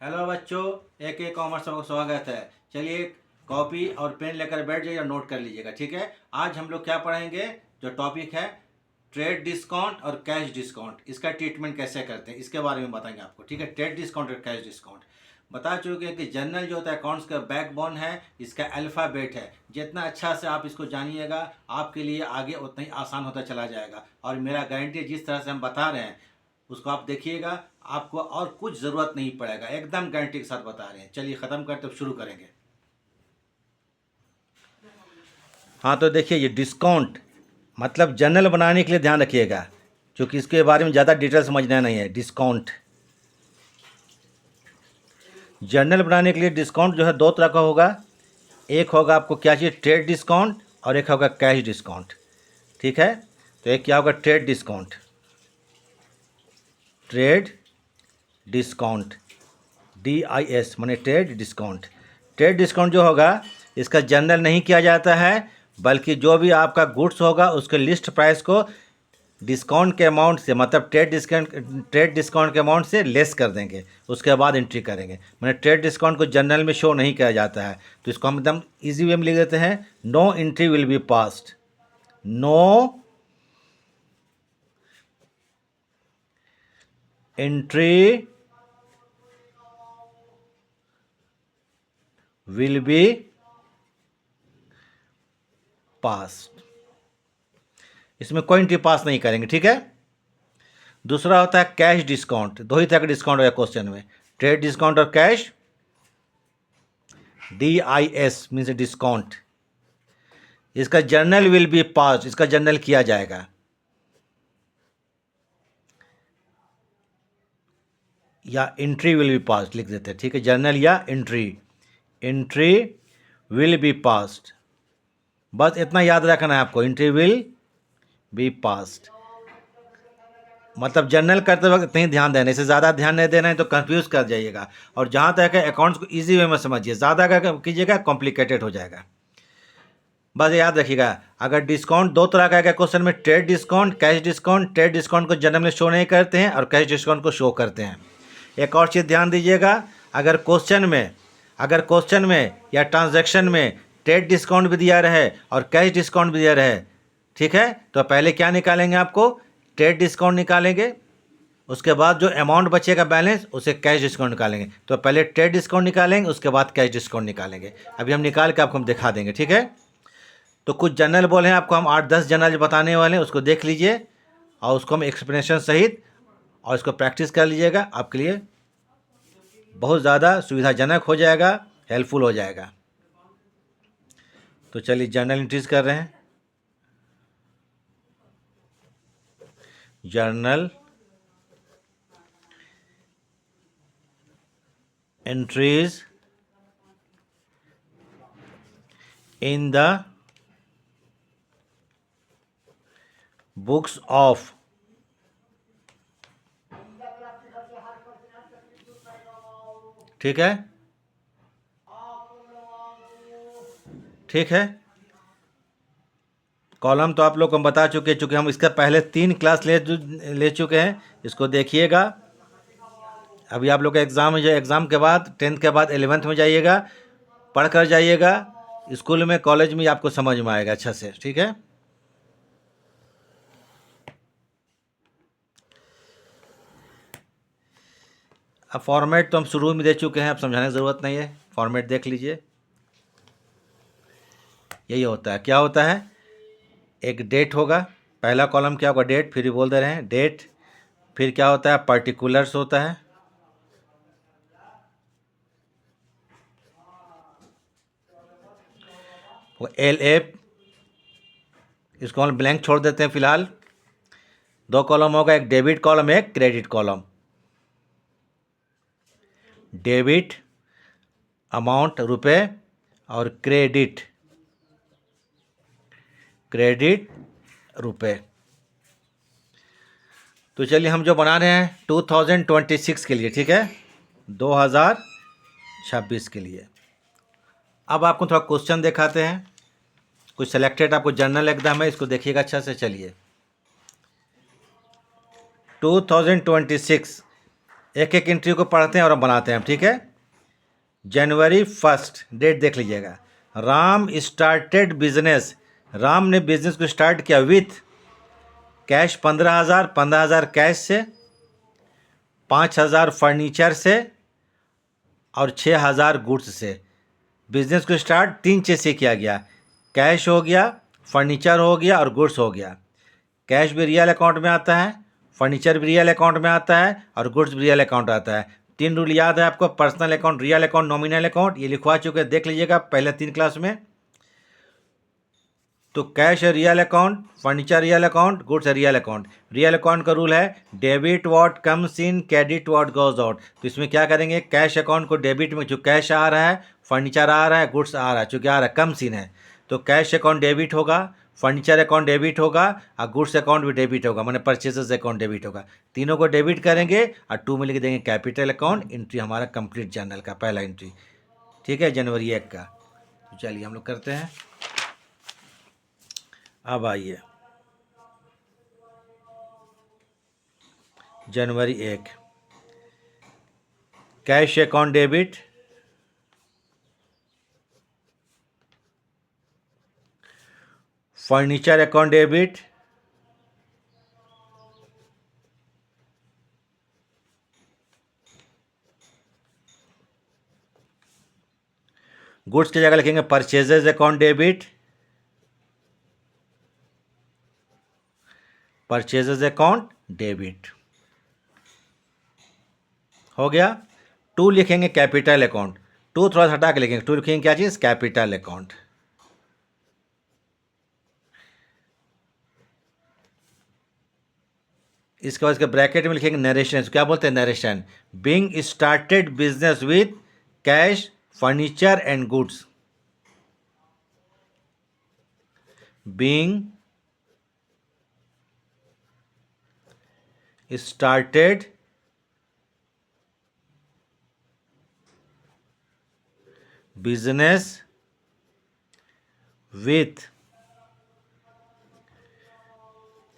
Hello बच्चों, एक commerce में स्वागत है। चलिए कॉपी और पेन लेकर बैठ जाइए और नोट कर लीजिएगा, ठीक है। आज हम लोग क्या पढ़ेंगे, जो टॉपिक है ट्रेड डिस्काउंट और कैश डिस्काउंट, इसका ट्रीटमेंट कैसे करते हैं इसके बारे में बताएंगे आपको, ठीक है। ट्रेड डिस्काउंट और कैश डिस्काउंट बता चुके हैं कि जनरल जो होता है अकाउंट्स का बैकबोन है, इसका अल्फ़ाबेट है। जितना अच्छा से आप इसको जानिएगा आपके लिए आगे उतना ही आसान होता चला जाएगा। और मेरा गारंटी जिस तरह से हम बता रहे हैं उसको आप देखिएगा, आपको और कुछ ज़रूरत नहीं पड़ेगा, एकदम गारंटी के साथ बता रहे हैं। चलिए ख़त्म करते अब शुरू करेंगे। हाँ तो देखिए, ये डिस्काउंट मतलब जनरल बनाने के लिए ध्यान रखिएगा, क्योंकि इसके बारे में ज़्यादा डिटेल समझना नहीं है। डिस्काउंट जनरल बनाने के लिए डिस्काउंट जो है दो तरह का होगा। एक होगा आपको क्या चाहिए, ट्रेड डिस्काउंट, और एक होगा कैश डिस्काउंट, ठीक है। तो एक क्या होगा, trade discount. Trade discount DIS माने ट्रेड डिस्काउंट। ट्रेड डिस्काउंट जो होगा इसका जनरल नहीं किया जाता है, बल्कि जो भी आपका गुड्स होगा उसके लिस्ट प्राइस को डिस्काउंट के अमाउंट से, मतलब ट्रेड डिस्काउंट के अमाउंट से लेस कर देंगे, उसके बाद एंट्री करेंगे। मैंने ट्रेड डिस्काउंट को जनरल में शो नहीं किया जाता है, तो इसको हम एकदम ईजी वे में लिख देते हैं, no entry will be passed. No entry will be pass. इसमें कोई एंट्री पास नहीं करेंगे, ठीक है। दूसरा होता है कैश डिस्काउंट। दो ही तरह का डिस्काउंट होगा क्वेश्चन में, ट्रेड डिस्काउंट और कैश। DIS means discount. इसका जर्नल विल बी पास, इसका जर्नल किया जाएगा, या एंट्री विल बी पास लिख देते हैं, ठीक है। जर्नल या entry, entry will be passed. बस इतना याद रखना है आपको, एंट्री विल बी पास्ड। मतलब जर्नल करते वक्त नहीं ध्यान देना, इससे ज़्यादा ध्यान नहीं देना है तो कंफ्यूज कर जाइएगा। और जहाँ तक है अकाउंट्स को इजी वे में समझिए, ज़्यादा कीजिएगा कॉम्प्लिकेटेड हो जाएगा। बस याद रखिएगा, अगर डिस्काउंट दो तरह का है क्वेश्चन में, trade discount, cash discount. Trade discount को जनरल में शो नहीं करते हैं और कैश डिस्काउंट को शो करते हैं। एक और चीज़ ध्यान दीजिएगा, अगर क्वेश्चन में या ट्रांजैक्शन में ट्रेड डिस्काउंट भी दिया रहे और कैश डिस्काउंट भी दिया रहे, ठीक है, तो पहले क्या निकालेंगे, आपको ट्रेड डिस्काउंट निकालेंगे, उसके बाद जो अमाउंट बचेगा बैलेंस उसे कैश डिस्काउंट निकालेंगे। तो पहले ट्रेड डिस्काउंट निकालेंगे, उसके बाद कैश डिस्काउंट निकालेंगे। अभी हम निकाल के आपको हम दिखा देंगे, ठीक है। तो कुछ जनरल बोले हैं आपको, हम 8-10 जनरल बताने वाले हैं, उसको देख लीजिए और उसको हम एक्सप्लेनेशन सहित और इसको प्रैक्टिस कर लीजिएगा, आपके लिए बहुत ज़्यादा सुविधाजनक हो जाएगा, हेल्पफुल हो जाएगा। तो चलिए जर्नल एंट्रीज कर रहे हैं। Journal entries in the books of ठीक है, ठीक है। कॉलम तो आप लोग को हम बता चुके हम इसका पहले 3 क्लास ले चुके हैं, इसको देखिएगा। अभी आप लोग का एग्ज़ाम है, जो एग्ज़ाम के बाद 10th के बाद 11th में जाइएगा, पढ़ कर जाइएगा। स्कूल में कॉलेज में आपको समझ में आएगा अच्छा से, ठीक है। अब फॉर्मेट तो हम शुरू में दे चुके हैं, अब समझाने की ज़रूरत नहीं है, फॉर्मेट देख लीजिए। यही होता है, क्या होता है, एक डेट होगा, पहला कॉलम क्या होगा, डेट, फिर भी बोल दे रहे हैं डेट। फिर क्या होता है, पर्टिकुलर्स होता है, वो LF, इसको हम ब्लैंक छोड़ देते हैं फिलहाल। 2 कॉलम होगा, एक डेबिट कॉलम, एक क्रेडिट कॉलम। डेबिट अमाउंट रुपए और क्रेडिट रुपए। तो चलिए हम जो बना रहे हैं 2026 के लिए, ठीक है, 2026 के लिए। अब आपको थोड़ा क्वेश्चन दिखाते हैं, कुछ सेलेक्टेड आपको जर्नल एकदम है, इसको देखिएगा अच्छा से। चलिए 2026 एक एक एंट्री को पढ़ते हैं और बनाते हैं, ठीक है। जनवरी 1 डेट देख लीजिएगा। राम स्टार्टेड बिजनेस, राम ने बिजनेस को स्टार्ट किया विथ कैश 15,000, 15,000 कैश से, 5,000 फर्नीचर से और 6,000 गुड्स से। बिजनेस को स्टार्ट 3 चीज़ से किया गया, कैश हो गया, फर्नीचर हो गया और गुड्स हो गया। कैश भी रियल अकाउंट में आता है, फर्नीचर भी रियल अकाउंट में आता है और गुड्स भी रियल अकाउंट आता है। 3 रूल याद है आपको, personal account, real account, nominal account, ये लिखवा चुके हैं, देख लीजिएगा पहले 3 क्लास में। तो कैश है real account, furniture real account, goods है रियल अकाउंट। रियल अकाउंट का रूल है debit what comes in, credit what goes out. तो इसमें क्या करेंगे, कैश अकाउंट को डेबिट में जो कैश आ रहा है, फर्नीचर आ रहा है, गुड्स आ रहा है, चूँकि आ रहा है कम्स इन है, तो कैश अकाउंट डेबिट होगा, फर्नीचर अकाउंट डेबिट होगा और गुड्स अकाउंट भी डेबिट होगा, मैंने परचेजेस अकाउंट डेबिट होगा। तीनों को डेबिट करेंगे और 2 में लिख देंगे कैपिटल अकाउंट। एंट्री हमारा कंप्लीट जर्नल का पहला एंट्री, ठीक है, जनवरी 1 का। तो चलिए हम लोग करते हैं। अब आइए जनवरी 1, cash account debit, furniture account debit, goods की जगह लिखेंगे purchases account debit, purchases account debit हो गया। 2 लिखेंगे कैपिटल अकाउंट, 2 थोड़ा सा हटा के लिखेंगे, 2 लिखेंगे क्या चीज़, कैपिटल अकाउंट। इसके बाद इसके ब्रैकेट में लिखेंगे नरेशन, क्या बोलते हैं narration, being started business with cash, furniture and goods, being started business with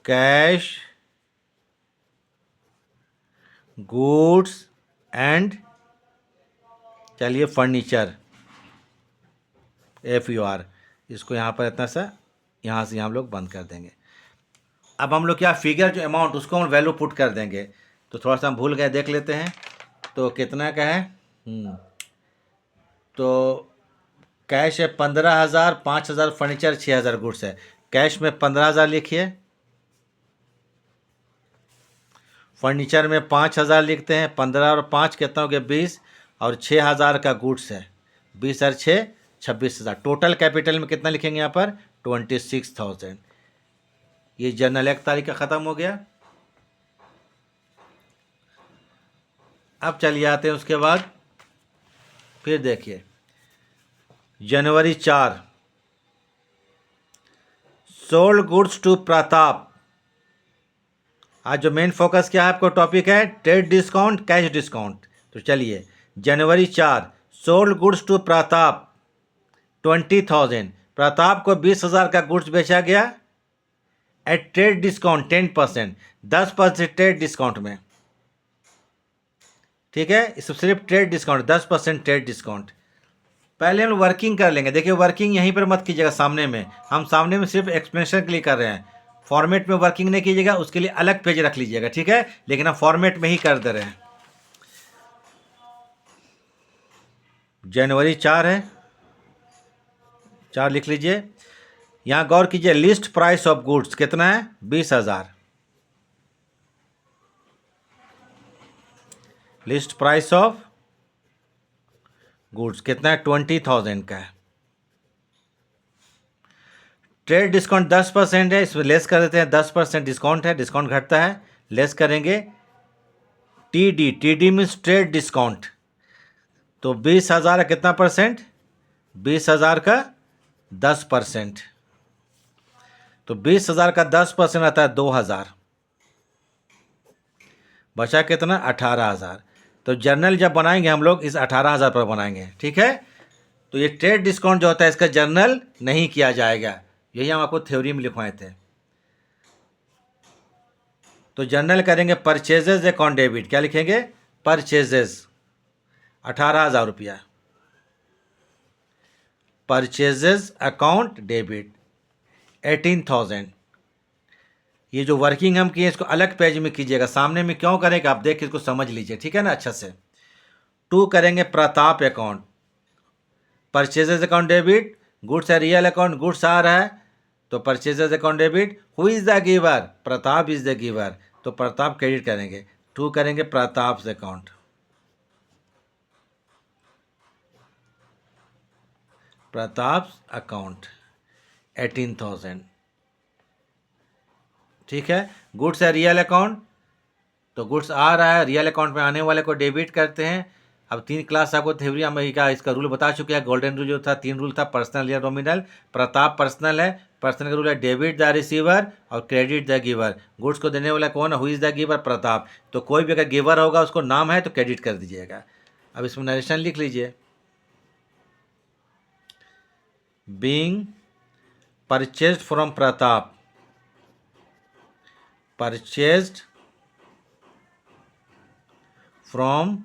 cash, goods and, चलिए फर्नीचर, FUR, इसको यहाँ पर इतना सा, यहाँ से हम लोग बंद कर देंगे। अब हम लोग क्या फिगर जो अमाउंट उसको हम वैल्यू पुट कर देंगे। तो थोड़ा सा हम भूल गए, देख लेते हैं। तो कितना का है, तो कैश है 15,000, 5,000 फर्नीचर, 6,000 गुड्स है। कैश में 15,000 लिखिए, फर्नीचर में 5,000 लिखते हैं, 15 और 5 कितना हो गया 20, और 6,000 का गुड्स है, 20 और 6 26,000। टोटल कैपिटल में कितना लिखेंगे यहाँ पर 26,000। ये जर्नल 1 तारीख का ख़त्म हो गया। अब चलिए आते हैं उसके बाद, फिर देखिए जनवरी 4, सोल्ड गुड्स टू प्रताप। आज जो मेन फोकस क्या है आपको टॉपिक है, ट्रेड डिस्काउंट, कैश डिस्काउंट। तो चलिए जनवरी 4, sold goods to Pratap 20,000। Pratap को 20,000 का गुड्स बेचा गया at trade discount 10%, 10% trade discount में, ठीक है। इस सिर्फ ट्रेड डिस्काउंट 10% ट्रेड डिस्काउंट। पहले हम वर्किंग कर लेंगे। देखिए वर्किंग यहीं पर मत कीजिएगा, सामने में, हम सामने में सिर्फ एक्सप्लेनेशन के लिए कर रहे हैं, फॉर्मेट में वर्किंग नहीं कीजिएगा, उसके लिए अलग पेज रख लीजिएगा, ठीक है। लेकिन हम फॉर्मेट में ही कर दे रहे हैं। जनवरी 4 है, 4 लिख लीजिए। यहाँ गौर कीजिए, लिस्ट प्राइस ऑफ गुड्स कितना है 20,000, लिस्ट प्राइस ऑफ गुड्स कितना है 20,000 का है। ट्रेड डिस्काउंट 10% है, इसमें लेस कर देते हैं, 10% डिस्काउंट है, डिस्काउंट घटता है, लेस करेंगे। TD मीन्स ट्रेड डिस्काउंट, तो 20,000 का कितना परसेंट, 20,000 का 10%, तो 20,000 का 10% आता है 2,000, बचा कितना 18,000। तो जर्नल जब बनाएंगे हम लोग इस 18,000 पर बनाएंगे, ठीक है। तो ये ट्रेड डिस्काउंट जो होता है इसका जर्नल नहीं किया जाएगा, यही हम आपको थ्योरी में लिखवाए थे। तो जर्नल करेंगे परचेजेज अकाउंट डेबिट, क्या लिखेंगे परचेजेस 18,000 रुपया, परचेजेस अकाउंट डेबिट 18,000। ये जो वर्किंग हम किए इसको अलग पेज में कीजिएगा, सामने में क्यों करेंगे आप देख के इसको समझ लीजिए, ठीक है ना अच्छे से। 2 करेंगे Pratap account, purchases account debit, goods है रियल अकाउंट, गुड्स आ रहा है तो purchases account debit. Who is the giver, Pratap is the giver, तो प्रताप क्रेडिट करेंगे। 2 करेंगे प्रताप अकाउंट, प्रताप अकाउंट 18,000, ठीक है। गुड्स है रियल अकाउंट, तो गुड्स आ रहा है, रियल अकाउंट में आने वाले को डेबिट करते हैं। अब 3 क्लास आपको थ्योरी में का इसका रूल बता चुके हैं। गोल्डन रूल जो था 3 रूल था, पर्सनल या नॉमिनल। प्रताप पर्सनल है, पर्सनल का रूल है डेबिट द रिसीवर और क्रेडिट द गिवर। गुड्स को देने वाला कौन है, who is the giver, Pratap. तो कोई भी अगर गिवर होगा उसको नाम है तो क्रेडिट कर दीजिएगा। अब इसमें नरेशन लिख लीजिए, being purchased from Pratap, purchased from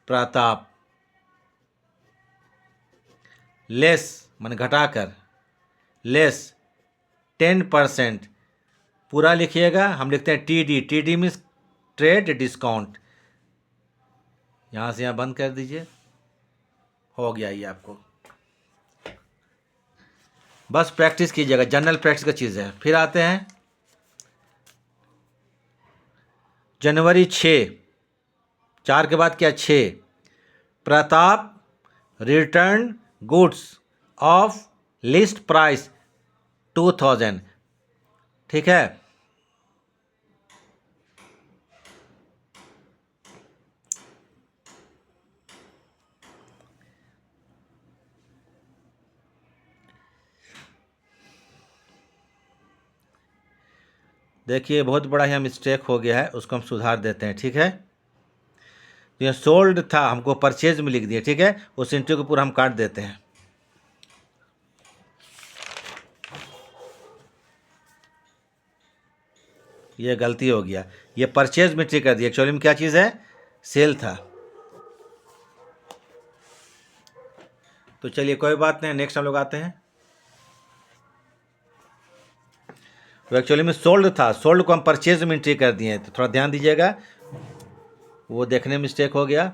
Pratap, less मन घटाकर, लेस 10%, पूरा लिखिएगा। हम लिखते हैं T D, T D means trade discount. यहाँ से यहाँ बंद कर दीजिए, हो गया ये आपको। बस प्रैक्टिस कीजिएगा, जनरल प्रैक्टिस का चीज़ है। फिर आते हैं जनवरी 6, 4 के बाद क्या 6, Pratap return goods of list price 2,000, ठीक है। देखिए बहुत बड़ा यहाँ मिस्टेक हो गया है, उसको हम सुधार देते हैं, ठीक है। तो ये सोल्ड था, हमको परचेज में लिख दिया, ठीक है। उस एंट्री को पूरा हम काट देते हैं। ये गलती हो गया, ये परचेज में एंट्री कर दिया, एक्चुअली में क्या चीज़ है, सेल था। तो चलिए कोई बात नहीं, नेक्स्ट हम लोग आते हैं। तो एक्चुअली में सोल्ड था, सोल्ड को हम परचेज में एंट्री कर दिए, तो थोड़ा ध्यान दीजिएगा, वो देखने में मिस्टेक हो गया।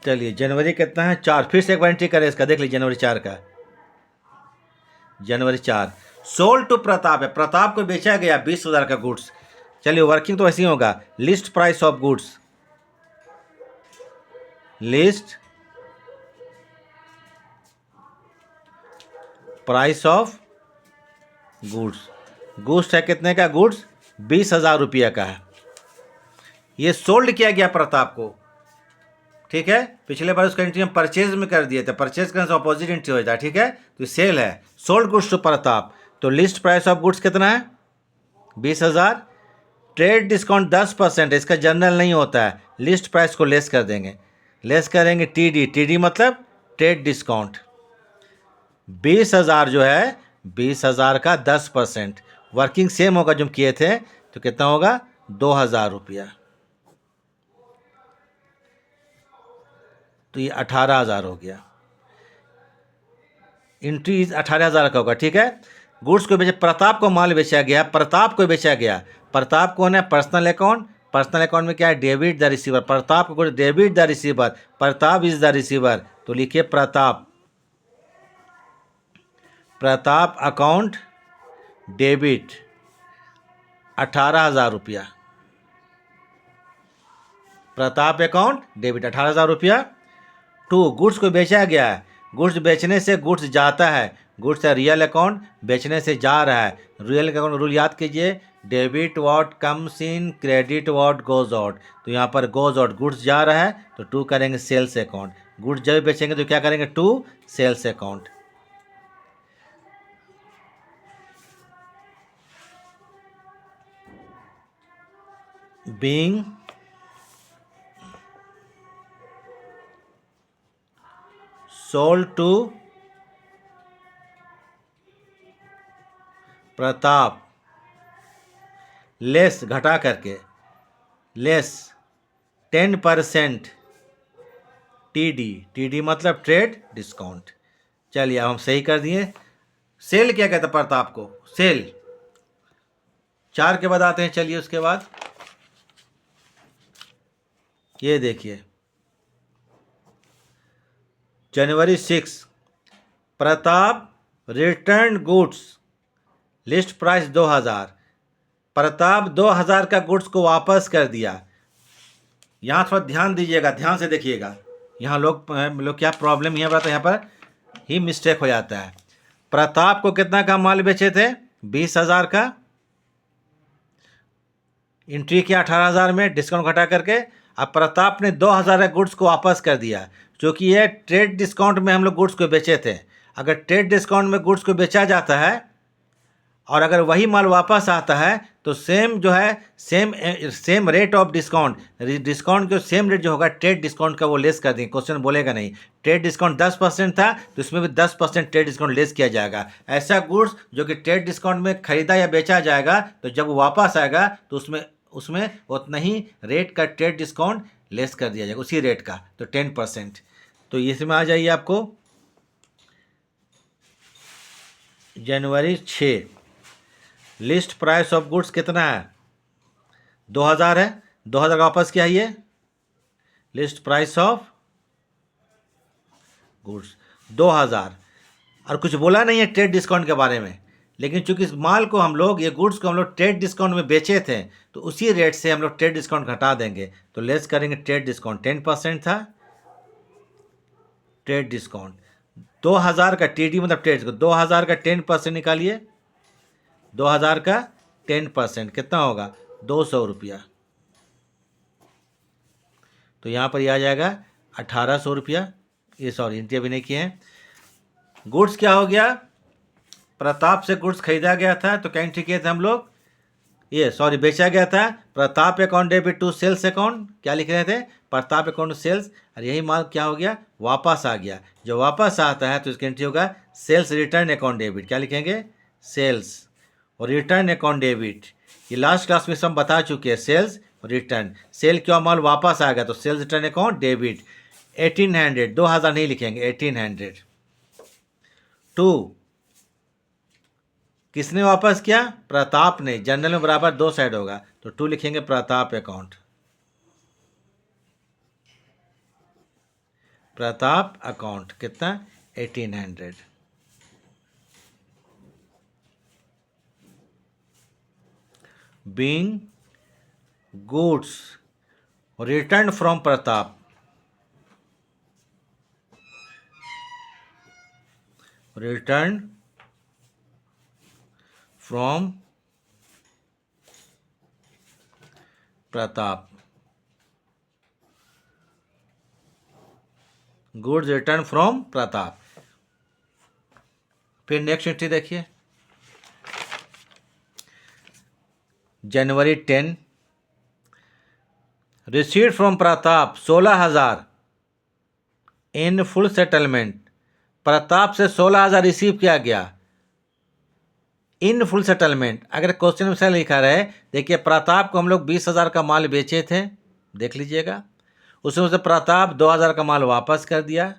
चलिए जनवरी कितना है 4, फिर से एक बार एंट्री करें इसका, देख लीजिए जनवरी 4 का, जनवरी 4 सोल्ड टू प्रताप है, प्रताप को बेचा गया 20,000 का गुड्स। चलिए वर्किंग तो ऐसे ही होगा, list price of goods, list price of goods, goods है कितने का, गुड्स 20,000 रुपये का है। ये सोल्ड किया गया प्रताप को, ठीक है। पिछले बार उसका एंट्री हम परचेज में कर दिए थे, परचेज करने से अपोजिट एंट्री हो जाता है, ठीक है। तो सेल है, सोल्ड गुड्स टू प्रताप, तो लिस्ट प्राइस ऑफ गुड्स कितना है 20,000। ट्रेड डिस्काउंट 10%, इसका जनरल नहीं होता है, लिस्ट प्राइस को लेस कर देंगे, लेस करेंगे टी डी, टी डी मतलब ट्रेड डिस्काउंट। 20,000 जो है 20,000 का 10%, वर्किंग सेम होगा जो हम किए थे, तो कितना होगा 2,000 रुपया, तो ये 18,000 हो गया। एंट्री 18,000 का होगा, ठीक है। गुड्स को बेचे, प्रताप को माल बेचा गया, प्रताप को बेचा गया। प्रताप कौन है, पर्सनल अकाउंट, पर्सनल अकाउंट में क्या है, डेबिट द रिसीवर, प्रताप को debit the receiver, Pratap is the receiver, तो लिखिए प्रताप, प्रताप अकाउंट डेबिट 18,000 रुपया, प्रताप अकाउंट डेबिट 18,000 रुपया। 2 गुड्स को बेचा गया है, गुड्स बेचने से गुड्स जाता है, गुड्स है रियल अकाउंट, बेचने से जा रहा है। रियल अकाउंट रूल याद कीजिए, debit what comes in, credit what goes out. तो यहाँ पर गोज आउट गुड्स जा रहा है तो 2 करेंगे सेल्स अकाउंट, गुड्स जब बेचेंगे तो क्या करेंगे 2 sales account. being sold to Pratap, less घटा करके, लेस 10% टीडी, टीडी मतलब ट्रेड डिस्काउंट। चलिए अब हम सही कर दिए। सेल क्या कहते हैं प्रताप को? सेल 4 के बाद आते हैं। चलिए उसके बाद ये देखिए, जनवरी 6 Pratap return goods, list price 2000। Pratap 2000 का गुड्स को वापस कर दिया। यहाँ थोड़ा ध्यान दीजिएगा, ध्यान से देखिएगा। यहाँ लोग क्या प्रॉब्लम यहाँ पर, यहाँ पर ही मिस्टेक हो जाता है। प्रताप को कितना का माल बेचे थे? 20,000 का। एंट्री किया 18,000 में डिस्काउंट घटा करके। अब प्रताप ने 2,000 का गुड्स को वापस कर दिया, क्योंकि ये ट्रेड डिस्काउंट में हम लोग गुड्स को बेचे थे। अगर ट्रेड डिस्काउंट में गुड्स को बेचा जाता है और अगर वही माल वापस आता है तो सेम जो है same rate of discount, discount के सेम रेट जो होगा ट्रेड डिस्काउंट का वो लेस कर देंगे। क्वेश्चन बोलेगा नहीं। ट्रेड डिस्काउंट 10% था तो इसमें भी 10% ट्रेड डिस्काउंट लेस किया जाएगा। ऐसा गुड्स जो कि ट्रेड डिस्काउंट में खरीदा या बेचा जाएगा तो जब वो वापस आएगा तो उसमें उतना ही रेट का ट्रेड डिस्काउंट लेस कर दिया जाएगा, उसी रेट का, तो 10%। तो इसमें आ जाइए आपको जनवरी 6 लिस्ट प्राइस ऑफ गुड्स कितना है? 2000 है। 2000 का वापस किया ये लिस्ट प्राइस ऑफ गुड्स 2000। और कुछ बोला नहीं है ट्रेड डिस्काउंट के बारे में, लेकिन चूंकि इस माल को हम लोग, ये गुड्स को हम लोग ट्रेड डिस्काउंट में बेचे थे तो उसी रेट से हम लोग ट्रेड डिस्काउंट घटा देंगे। तो लेस करेंगे ट्रेड डिस्काउंट, 10% था ट्रेड डिस्काउंट। 2000 का टीडी मतलब ट्रेड डिस्काउंट, 2000 का 10% निकालिए। 2000 का 10% कितना होगा? 200 रुपया। तो यहाँ पर ये आ जाएगा 1800 रुपया। ये सॉरी एंट्री अभी नहीं किए हैं। गुड्स क्या हो गया? प्रताप से गुड्स खरीदा गया था तो क्या एंट्री किए थे हम लोग? ये सॉरी बेचा गया था। Pratap account debit to sales account, क्या लिख रहे थे? Pratap account sales. और यही माल क्या हो गया? वापस आ गया। जो वापस आता है तो इसकी एंट्री होगा सेल्स रिटर्न अकाउंट डेबिट। क्या लिखेंगे? सेल्स और रिटर्न अकाउंट डेबिट। ये लास्ट क्लास में हम बता चुके हैं, सेल्स और रिटर्न। सेल क्यों माल वापस आ गया तो सेल्स रिटर्न अकाउंट डेबिट। 1800, 2000 नहीं लिखेंगे, 1800। 2 किसने वापस किया? प्रताप ने। जनरल में बराबर 2 साइड होगा तो 2 लिखेंगे प्रताप अकाउंट। प्रताप अकाउंट कितना? 1800। Being goods return from Pratap, return from Pratap, goods return from Pratap. फिर नेक्स्ट एंट्री देखिए, जनवरी 10 received from Pratap 16,000 in full settlement. Pratap से 16,000 रिसीव किया गया इन फुल सेटलमेंट। अगर क्वेश्चन में से लिखा रहे, देखिए प्रताप को हम लोग 20,000 का माल बेचे थे, देख लीजिएगा। उसमें से प्रताप 2,000 का माल वापस कर दिया।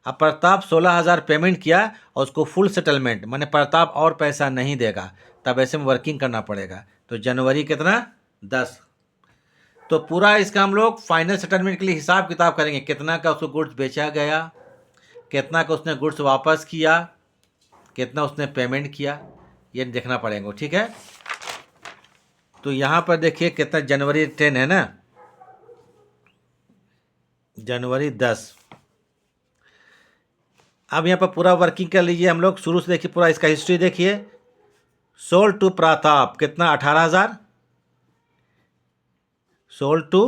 अब प्रताप 16,000 पेमेंट किया और उसको फुल सेटलमेंट, माने प्रताप और पैसा नहीं देगा, तब ऐसे में वर्किंग करना पड़ेगा। तो जनवरी कितना? 10। तो पूरा इसका हम लोग फाइनल सेटलमेंट के लिए हिसाब किताब करेंगे, कितना का उसको गुड्स बेचा गया, कितना का उसने गुड्स वापस किया, कितना उसने पेमेंट किया, ये देखना पड़ेगा। ठीक है। तो यहाँ पर देखिए कितना, जनवरी 10 है ना, जनवरी 10। अब यहाँ पर पूरा वर्किंग कर लीजिए हम लोग, शुरू से देखिए पूरा इसका हिस्ट्री देखिए। सोल्ड टू प्रताप कितना? 18,000 सोल्ड टू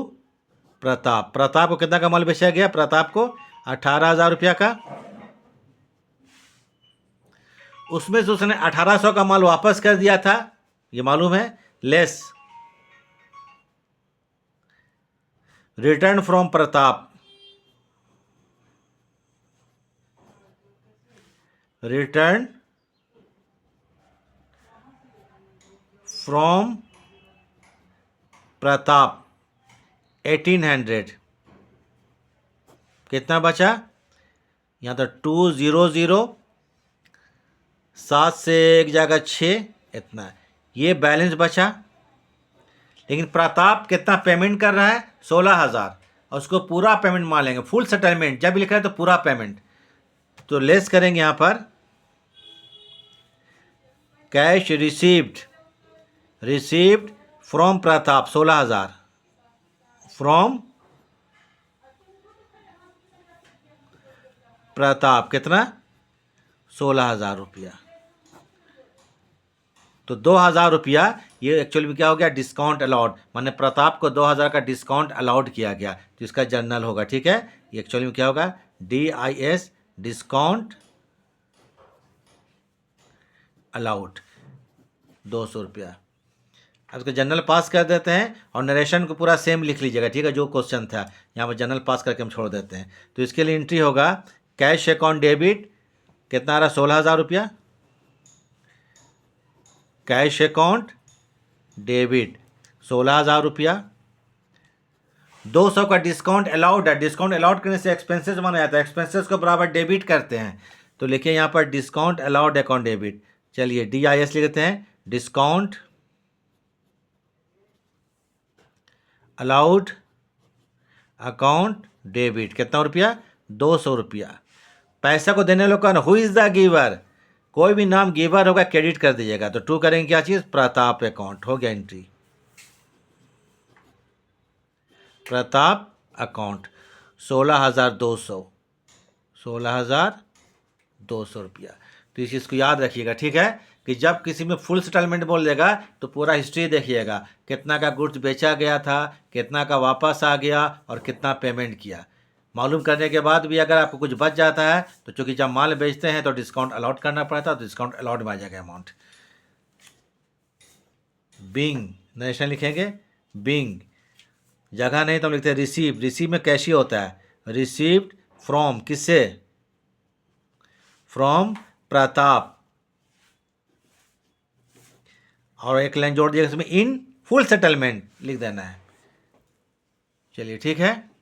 प्रताप। प्रताप को कितना का माल बेचा गया? प्रताप को 18,000 रुपया का। उसमें से उसने 1800 का माल वापस कर दिया था, ये मालूम है, less return from Pratap, return from Pratap 1800, कितना बचा यहाँ तो 200, 7 से एक जगह 6, इतना ये बैलेंस बचा। लेकिन प्रताप कितना पेमेंट कर रहा है 16,000, और उसको पूरा पेमेंट मान लेंगे, फुल सेटलमेंट जब लिखा है तो पूरा पेमेंट, तो लेस करेंगे यहाँ पर cash received from Pratap 16,000, from Pratap कितना 16,000 रुपया, तो 2,000 रुपया ये एक्चुअली क्या हो गया डिस्काउंट अलाउड, माने प्रताप को 2,000 का डिस्काउंट अलाउड किया गया, तो इसका जर्नल होगा। ठीक है, ये एक्चुअली में क्या होगा DIS डिस्काउंट अलाउड 200 रुपया। अब इसका जनरल पास कर देते हैं और नरेशन को पूरा सेम लिख लीजिएगा। ठीक है, जो क्वेश्चन था यहाँ पर जनरल पास करके हम छोड़ देते हैं। तो इसके लिए एंट्री होगा कैश अकाउंट डेबिट, कितना आ रहा 16,000 रुपया, कैश अकाउंट डेबिट 16,000 रुपया, 200 का डिस्काउंट अलाउड है, डिस्काउंट अलाउड करने से एक्सपेंसेस माना जाता है, एक्सपेंसेस को बराबर डेबिट करते हैं, तो लिखिए यहाँ पर डिस्काउंट अलाउड अकाउंट डेबिट। चलिए DIS लिख देते हैं, डिस्काउंट अलाउड अकाउंट डेबिट, कितना रुपया 200 रुपया। पैसा को देने लोग का हु इज़ द गिवर, कोई भी नाम गिवर होगा क्रेडिट कर दीजिएगा, तो टू करेंगे क्या चीज़ प्रताप अकाउंट, हो गया एंट्री प्रताप अकाउंट 16,200 रुपया। तो इस चीज़ को याद रखिएगा। ठीक है, कि जब किसी में फुल सेटलमेंट बोल देगा तो पूरा हिस्ट्री देखिएगा, कितना का गुड्स बेचा गया था, कितना का वापस आ गया और कितना पेमेंट किया। मालूम करने के बाद भी अगर आपको कुछ बच जाता है तो चूंकि जब माल बेचते हैं तो डिस्काउंट अलाउड करना पड़ता है, तो डिस्काउंट अलाउड में आ जाएगा अमाउंट। बिंग नेशनल लिखेंगे, बिंग जगह नहीं तो हम लिखते हैं रिसीव में कैश ही होता है, रिसीव्ड फ्रॉम किससे, फ्रॉम प्रताप, और एक लाइन जोड़ दिया इसमें इन फुल सेटलमेंट लिख देना है। चलिए ठीक है,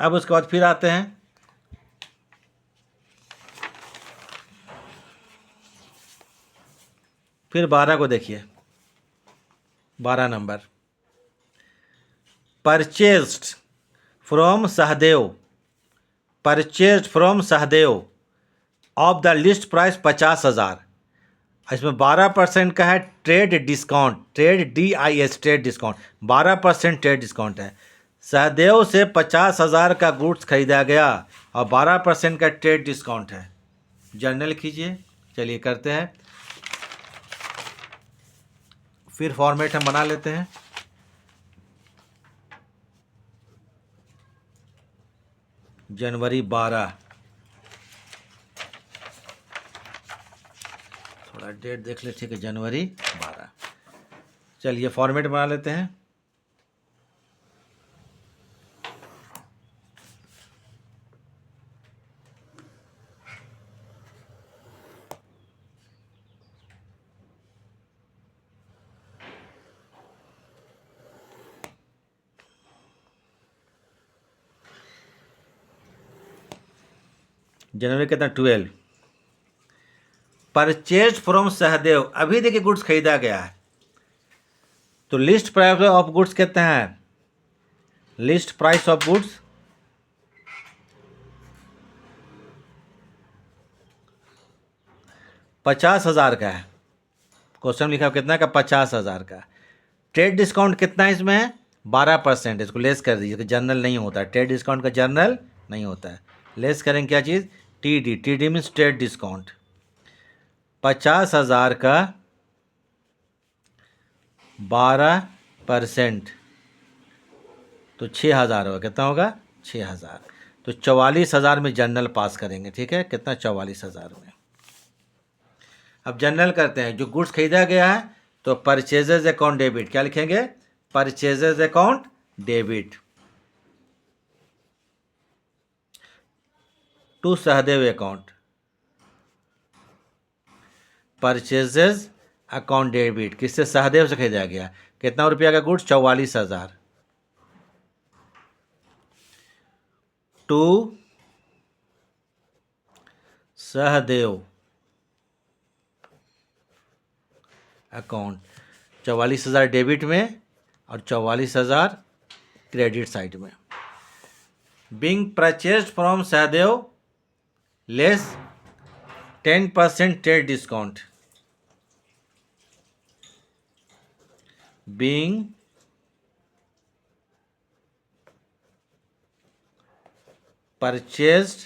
अब उसके बाद फिर आते हैं फिर 12 को देखिए, 12 number purchased from Sahdev, purchased from Sahdev of the list price 50,000, इसमें 12% का है trade discount, trade DIS trade discount 12% trade discount है। सहदेव से 50,000 का गुड्स खरीदा गया और 12% का ट्रेड डिस्काउंट है, जर्नल कीजिए। चलिए करते हैं, फिर फॉर्मेट हम बना लेते हैं। जनवरी 12, थोड़ा डेट देख ले, ठीक है जनवरी 12। चलिए फॉर्मेट बना लेते हैं। जनवरी कितना 12, परचेज फ्रॉम सहदेव, अभी देखिए गुड्स खरीदा गया है, तो लिस्ट प्राइस ऑफ गुड्स कितना है, लिस्ट प्राइस ऑफ गुड्स 50,000 का है, क्वेश्चन लिखा कितना का 50,000 का। ट्रेड डिस्काउंट कितना है इसमें है 12%, इसको लेस कर दीजिए, जर्नल नहीं होता है, ट्रेड डिस्काउंट का जर्नल नहीं होता है। लेस करेंगे क्या चीज़ TD मीन्स ट्रेड डिस्काउंट, 50,000 का 12% तो 6,000 होगा, कितना होगा 6,000, तो 44,000 में जर्नल पास करेंगे। ठीक है, कितना 44,000 में। अब जनरल करते हैं, जो गुड्स खरीदा गया है तो परचेजेज अकाउंट डेबिट क्या लिखेंगे purchases account debit to Sahdev account, purchases account debit किससे? सहदेव से खरीदा गया। कितना रुपया का goods? 44,000 to Sahdev account, 44,000 debit में और 44,000 क्रेडिट साइड में। Being purchased from Sahdev less 10% trade discount, being purchased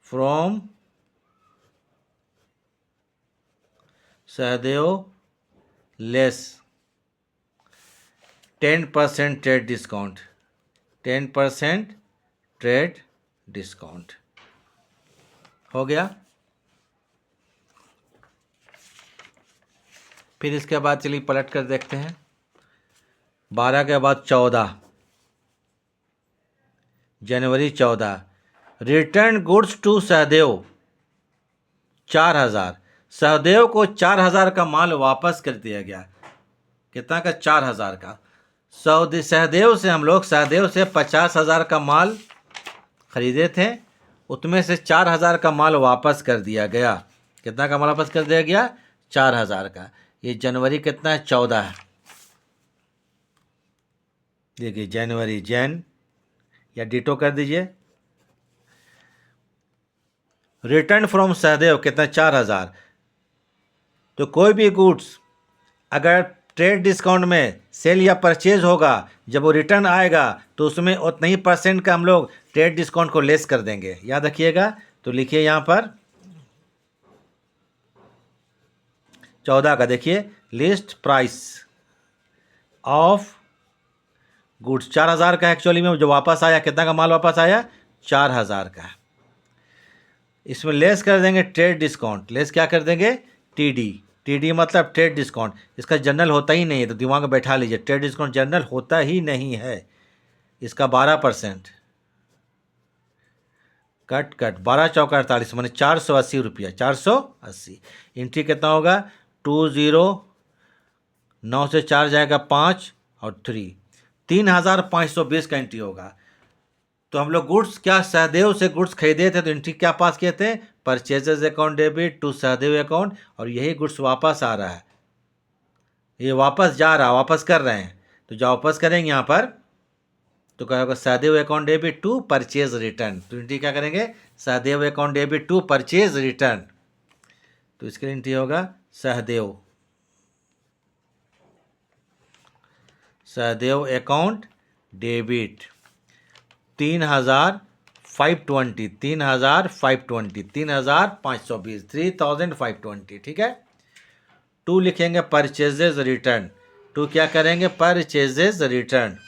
from Sahdev less 10% trade discount, 10% trade discount हो गया। फिर इसके बाद चलिए पलट कर देखते हैं। 12 के बाद 14 जनवरी 14 return goods to Sahdev 4,000, Sahdev को 4,000 का माल वापस कर दिया गया। कितना का? 4,000 का। सहदेव से हम लोग सहदेव से 50,000 का माल खरीदे थे, उसमें से 4,000 का माल वापस कर दिया गया। कितना का माल वापस कर दिया गया? 4,000 का। ये जनवरी कितना है? 14 है। देखिए जनवरी, जैन या डिटो कर दीजिए। रिटर्न फ्रॉम सहदेव कितना? 4,000। तो कोई भी गुड्स अगर ट्रेड डिस्काउंट में सेल या परचेज होगा, जब वो रिटर्न आएगा तो उसमें उतना ही % का हम लोग ट्रेड डिस्काउंट को लेस कर देंगे। याद रखिएगा। तो लिखिए यहाँ पर 14 का, देखिए लिस्ट प्राइस ऑफ गुड्स 4,000 का एक्चुअली में, जो वापस आया कितना का माल वापस आया? 4,000 का। इसमें लेस कर देंगे ट्रेड डिस्काउंट। लेस क्या कर देंगे? टीडी। टीडी मतलब ट्रेड डिस्काउंट। इसका जनरल होता ही नहीं है, तो दिमाग में बैठा लीजिए, ट्रेड डिस्काउंट जनरल होता ही नहीं है। इसका 12% कट 12 चौका 48 मैंने 480 रुपया, 480। एंट्री कितना होगा? 20, 9 से 4 जाएगा 5 और 3, 3,520 का एंट्री होगा। तो हम लोग गुड्स क्या सहदेव से गुड्स खरीदे थे, तो एंट्री क्या पास किए थे? Purchases account debit to Sahdev account, और यही गुड्स वापस आ रहा है, ये वापस जा रहा है, वापस कर रहे हैं। तो जो वापस करेंगे यहाँ पर तो क्या होगा? Sahdev account debit to purchase return. तो एंट्री क्या करेंगे? Sahdev account debit to purchase return. तो इसके लिए एंट्री होगा सहदेव अकाउंट डेबिट 3,520, 3,520, 3,520, ठीक है। टू लिखेंगे परचेजेज रिटर्न। टू क्या करेंगे? Purchases return.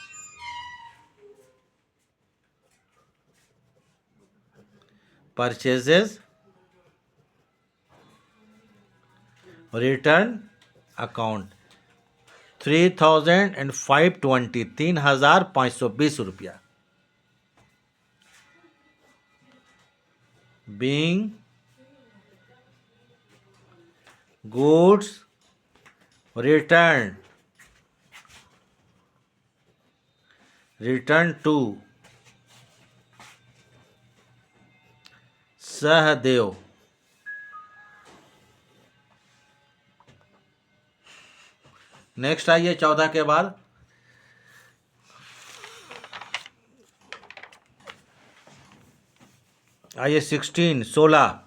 Purchases return account 3,520, 3,520 रुपया। Being goods return to Sahdev next आइए 14 के बाद। आइए 16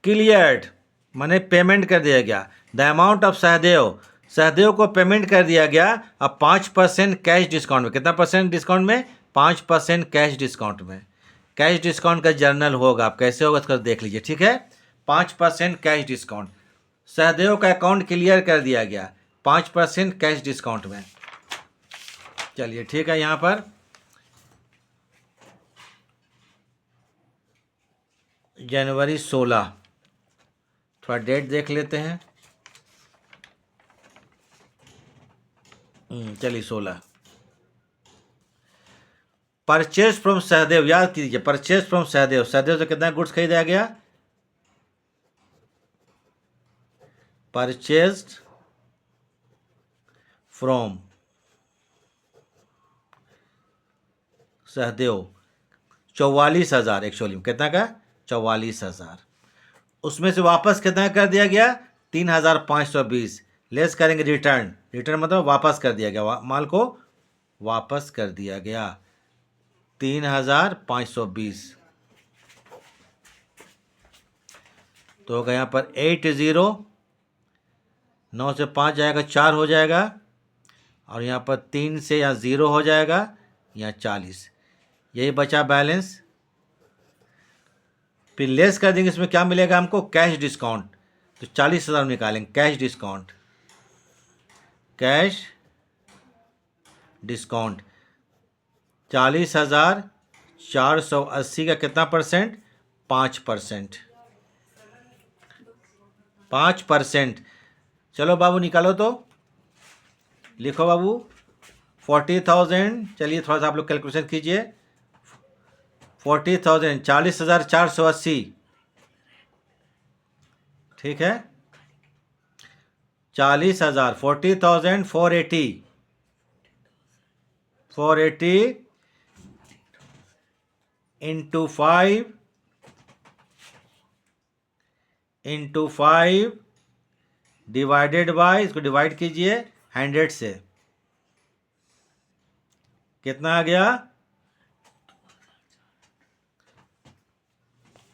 क्लियर्ड माने पेमेंट कर दिया गया। द अमाउंट ऑफ सहदेव को पेमेंट कर दिया गया। अब 5% कैश डिस्काउंट में। कितना % डिस्काउंट में? 5% कैश डिस्काउंट में। कैश डिस्काउंट का जर्नल होगा, आप कैसे होगा इसका देख लीजिए, ठीक है। 5% कैश डिस्काउंट, सहदेव का अकाउंट क्लियर कर दिया गया 5% कैश डिस्काउंट में। चलिए ठीक है। यहाँ पर जनवरी 16, थोड़ा डेट देख लेते हैं। चलिए 16। परचेज फ्रॉम सहदेव, याद कीजिए परचेज फ्रॉम सहदेव, सहदेव से कितना गुड्स खरीदा गया? परचेज्ड फ्रॉम सहदेव 44,000, एक्चुअली कितना का? 44,000। उसमें से वापस कितना कर दिया गया? 3,520। लेस करेंगे रिटर्न, रिटर्न मतलब वापस कर दिया गया, माल को वापस कर दिया गया 3,520। तो होगा यहाँ पर 80, 9 से 5 जाएगा 4 हो जाएगा, और यहाँ पर 3 से यहाँ 0 हो जाएगा, यहाँ 40, यही बचा बैलेंस। फिर लेस कर देंगे, इसमें क्या मिलेगा हमको? Cash discount. तो 40,000 निकालेंगे कैश डिस्काउंट, कैश डिस्काउंट 40,480 का कितना परसेंट? 5%। 5%। चलो बाबू निकालो, तो लिखो बाबू 40,000। चलिए थोड़ा सा आप लोग कैलकुलेशन कीजिए। 40,000 40,480, ठीक है। 40,000 40,480 480 इंटू 5 डिवाइडेड बाय, इसको डिवाइड कीजिए 100 से, कितना आ गया?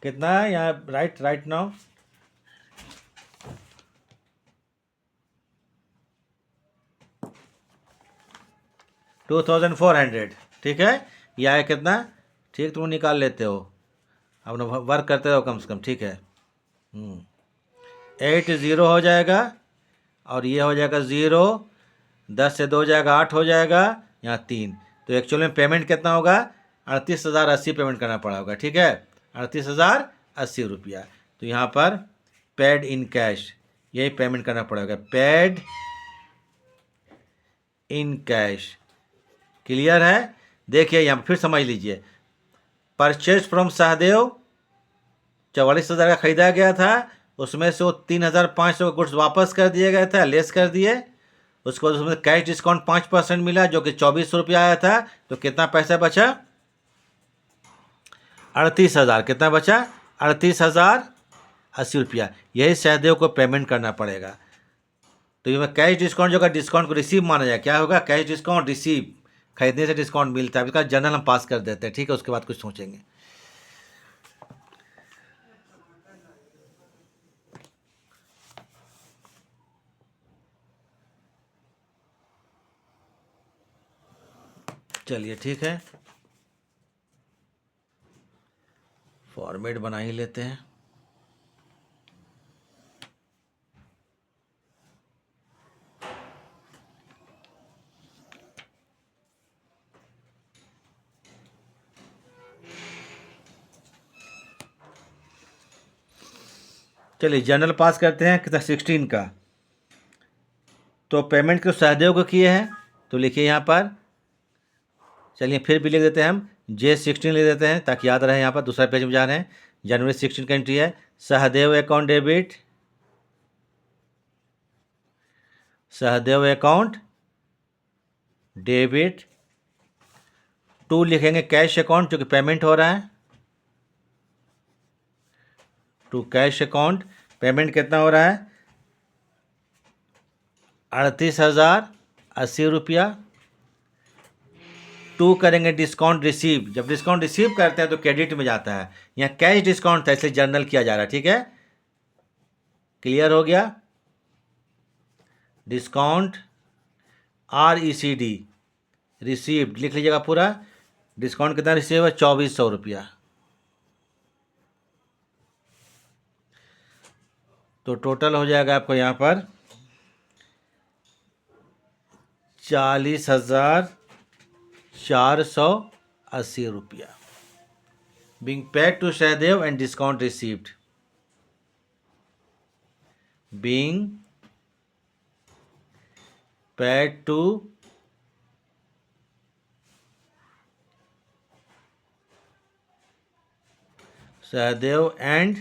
कितना है यहाँ? राइट नाउ 2,400, ठीक है। यह है कितना? ठीक, तुम निकाल लेते हो, अपना वर्क करते रहो कम से कम, ठीक है। 80 हो जाएगा, और ये हो जाएगा 0, 10 से 2 जाएगा 8 हो जाएगा, यहाँ 3। तो एक्चुअल में पेमेंट कितना होगा? 38,080 पेमेंट करना पड़ा होगा, ठीक है। 38,080 रुपया। तो यहाँ पर पेड इन कैश, यही पेमेंट करना पड़ेगा, पेड इन कैश। क्लियर है? देखिए यहाँ फिर समझ लीजिए, परचेज फ्रॉम सहदेव 44,000 का खरीदा गया था, उसमें से वो 3,500 का गुड्स वापस कर दिया गया था, लेस कर दिए। उसको उसमें कैश डिस्काउंट 5% मिला, जो कि 2400 रुपया आया था। तो कितना पैसा बचा? 38,000। कितना बचा? 38,080 रुपया। यही सहदेव को पेमेंट करना पड़ेगा। तो ये कैश डिस्काउंट जो का डिस्काउंट को रिसीव माना जाए, क्या होगा? कैश डिस्काउंट रिसीव, खरीदने से डिस्काउंट मिलता है। इसका जनरल हम पास कर देते हैं, ठीक है। उसके बाद कुछ सोचेंगे। चलिए ठीक है, फॉर्मेट बना ही लेते हैं। चलिए जनरल पास करते हैं, कितना? 16 का। तो पेमेंट को सहदेव को किए हैं, तो लिखिए यहाँ पर। चलिए फिर भी लिख देते हैं हम, J16 लिख देते हैं ताकि याद रहे। यहाँ पर दूसरा पेज में जा रहे हैं, जनवरी 16 का एंट्री है। Sahdev account debit, Sahdev account debit. 2 लिखेंगे कैश अकाउंट, क्योंकि पेमेंट हो रहा है। टू कैश अकाउंट, पेमेंट कितना हो रहा है? 38,080 रुपया। 2 करेंगे डिस्काउंट रिसीव, जब डिस्काउंट रिसीव करते हैं तो क्रेडिट में जाता है। यहाँ कैश डिस्काउंट था, इसलिए जर्नल किया जा रहा है, ठीक है। क्लियर हो गया? डिस्काउंट RECD, रिसीव्ड लिख लीजिएगा पूरा। डिस्काउंट कितना रिसीव है? 2,400 रुपया। तो टोटल हो जाएगा आपको यहाँ पर 40,480 रुपया, being paid to Shahdev and discount received, being paid to Sahdev and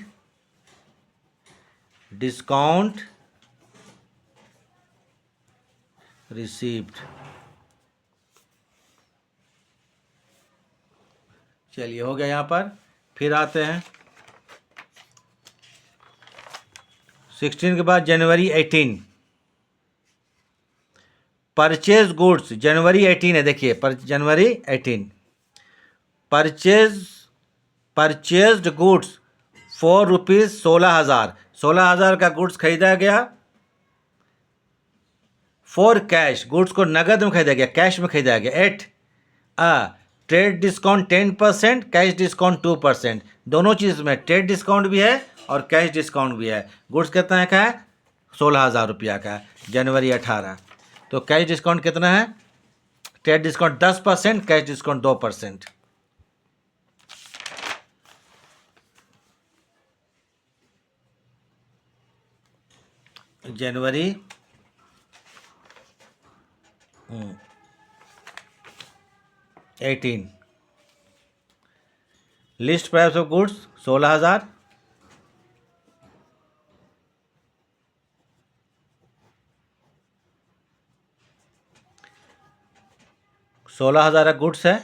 discount received. चलिए हो गया यहाँ पर। फिर आते हैं 16 के बाद जनवरी 18, परचेज गुड्स जनवरी 18 है, देखिए जनवरी 18 परचेज्ड गुड्स ₹4 16,000 का गुड्स खरीदा गया। फॉर कैश, गुड्स को नगद में खरीदा गया, कैश में खरीदा गया। At trade discount 10%, cash discount 2%। दोनों चीज़ में ट्रेड डिस्काउंट भी है और कैश डिस्काउंट भी है। गुड्स कितना का है? 16,000 रुपया का है, जनवरी 18। तो कैश डिस्काउंट कितना है? Trade discount 10%, cash discount 2%। January 18 list price of goods 16,000, का गुड्स है।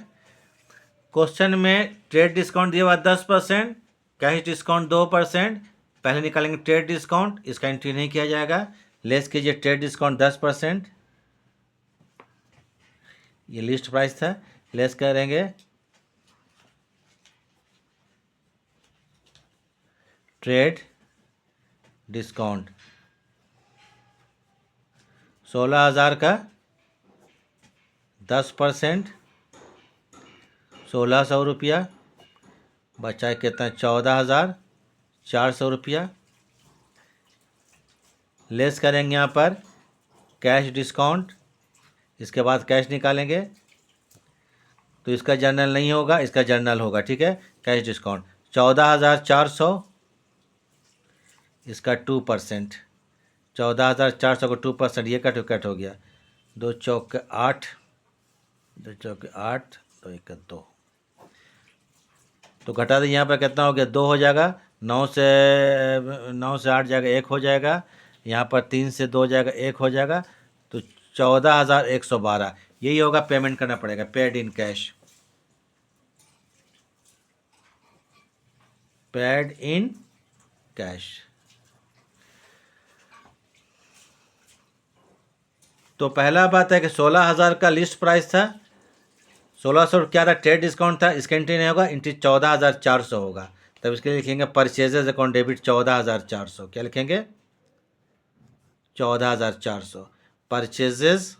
क्वेश्चन में ट्रेड डिस्काउंट दिया हुआ 10%, कैश डिस्काउंट 2%। पहले निकालेंगे ट्रेड डिस्काउंट, इसका एंट्री नहीं किया जाएगा। लेस कीजिए ट्रेड डिस्काउंट 10%, ये लिस्ट प्राइस था, लेस करेंगे ट्रेड डिस्काउंट 16,000 का 10%, 1,600 रुपया, बचा कितना? 14,400 रुपया। लेस करेंगे यहाँ पर कैश डिस्काउंट, इसके बाद कैश निकालेंगे तो इसका जर्नल नहीं होगा, इसका जर्नल होगा, ठीक है। कैश डिस्काउंट 14,400, इसका 2%, 14,400 को 2%, ये कट हो गया। 2 चौके 8, 2 चौके 8, 2 1 2, तो घटा दें। यहाँ पर कितना हो गया? 2 हो जाएगा। 9 से 8 जाएगा, 1 हो जाएगा। यहाँ पर 3 से 2 जाएगा, 1 हो जाएगा। तो 14,112, यही होगा। पेमेंट करना पड़ेगा, paid in cash, paid in cash. तो पहला बात है कि 16,000 का लिस्ट प्राइस था, 1,600 क्या था? ट्रेड डिस्काउंट था, इसका एंट्री नहीं होगा, एंट्री 14,400 होगा। तब इसके लिए लिखेंगे परचेजेज अकाउंट डेबिट 14,400। क्या लिखेंगे? 14,400, परचेजेज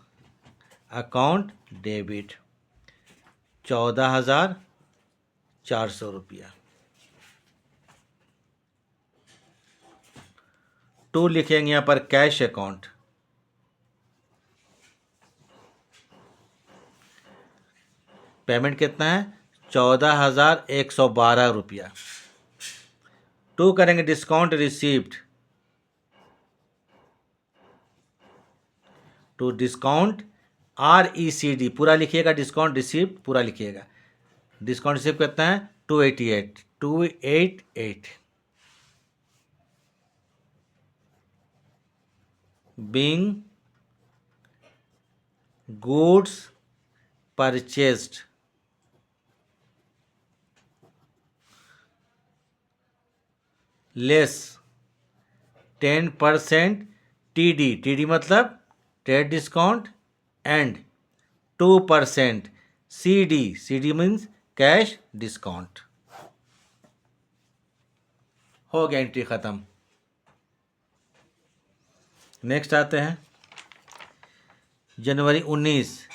अकाउंट डेबिट 14,400 रुपया। 2 लिखेंगे यहाँ पर कैश अकाउंट, पेमेंट कितना है? 14,112 रुपया। 2 करेंगे discount received, to discount RECD पूरा लिखिएगा, डिस्काउंट रिसीव्ड पूरा लिखिएगा। डिस्काउंट रिसीव कितना है? 288 being goods purchased less 10% TD मतलब trade discount and 2% CD means cash discount. हो गया, एंट्री ख़त्म। नेक्स्ट आते हैं जनवरी 19।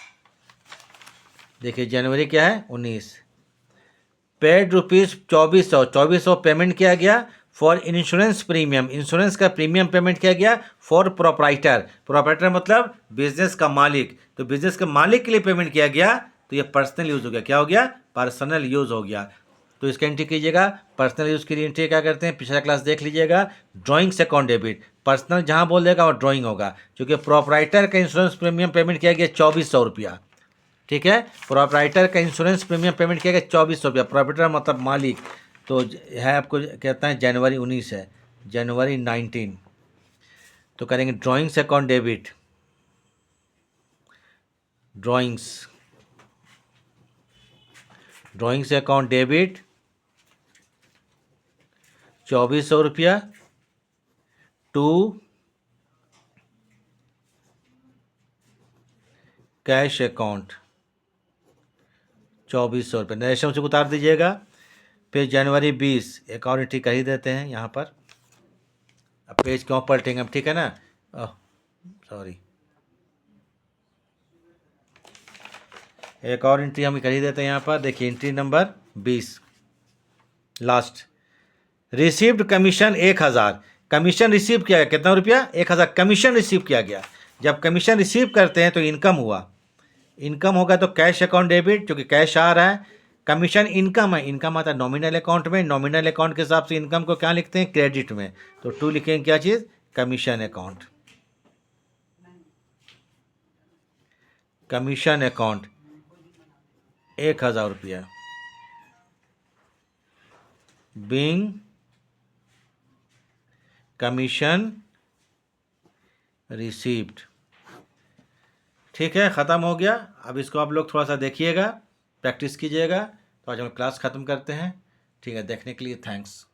देखिए जनवरी क्या है? 19। पेड ₹2400 पेमेंट किया गया फॉर इंश्योरेंस प्रीमियम, इंश्योरेंस का प्रीमियम पेमेंट किया गया। फॉर प्रोप्राइटर मतलब बिजनेस का मालिक, तो बिजनेस के मालिक के लिए पेमेंट किया गया, तो ये पर्सनल यूज़ हो गया। क्या हो गया? पर्सनल यूज़ हो गया। तो इसका एंट्री कीजिएगा। पर्सनल यूज़ के लिए एंट्री क्या करते हैं? पिछला क्लास देख लीजिएगा। ड्राइंग से अकाउंट डेबिट, पर्सनल जहाँ बोल देगा वो ड्राइंग होगा, क्योंकि प्रोप्राइटर का इंश्योरेंस प्रीमियम पेमेंट किया गया 2,400 रुपया, ठीक है। प्रोप्राइटर का इंश्योरेंस प्रीमियम पेमेंट किया गया 2,400 रुपया। प्रोप्राइटर मतलब मालिक, तो है आपको कहता है जनवरी 19 है, जनवरी 19, तो करेंगे drawings account debit, drawings, drawings account debit 2400 रुपया टू कैश अकाउंट 2400 रुपये, नरेशन से उतार दीजिएगा। फिर जनवरी 20 अकाउंट एंट्री कर ही देते हैं यहाँ पर। अब पेज क्यों पलटेंगे हम, ठीक है ना, सॉरी, एक और एंट्री हम कर ही देते हैं यहाँ पर। देखिए entry number 20 last, received commission 1000, commission receive किया गया कितना रुपया, 1000 कमीशन रिसीव किया गया। जब कमीशन रिसीव करते हैं तो इनकम हुआ, इनकम होगा तो कैश अकाउंट डेबिट, क्योंकि कैश आ रहा है। कमीशन इनकम है, इनकम आता है नॉमिनल अकाउंट में, नॉमिनल अकाउंट के हिसाब से इनकम को क्या लिखते हैं, क्रेडिट में, तो टू लिखेंगे क्या चीज़, कमीशन अकाउंट, कमीशन अकाउंट 1000 रुपया बीइंग कमीशन रिसीव्ड। ठीक है, ख़त्म हो गया। अब इसको आप लोग थोड़ा सा देखिएगा, प्रैक्टिस कीजिएगा। तो आज हम क्लास ख़त्म करते हैं। ठीक है, देखने के लिए थैंक्स।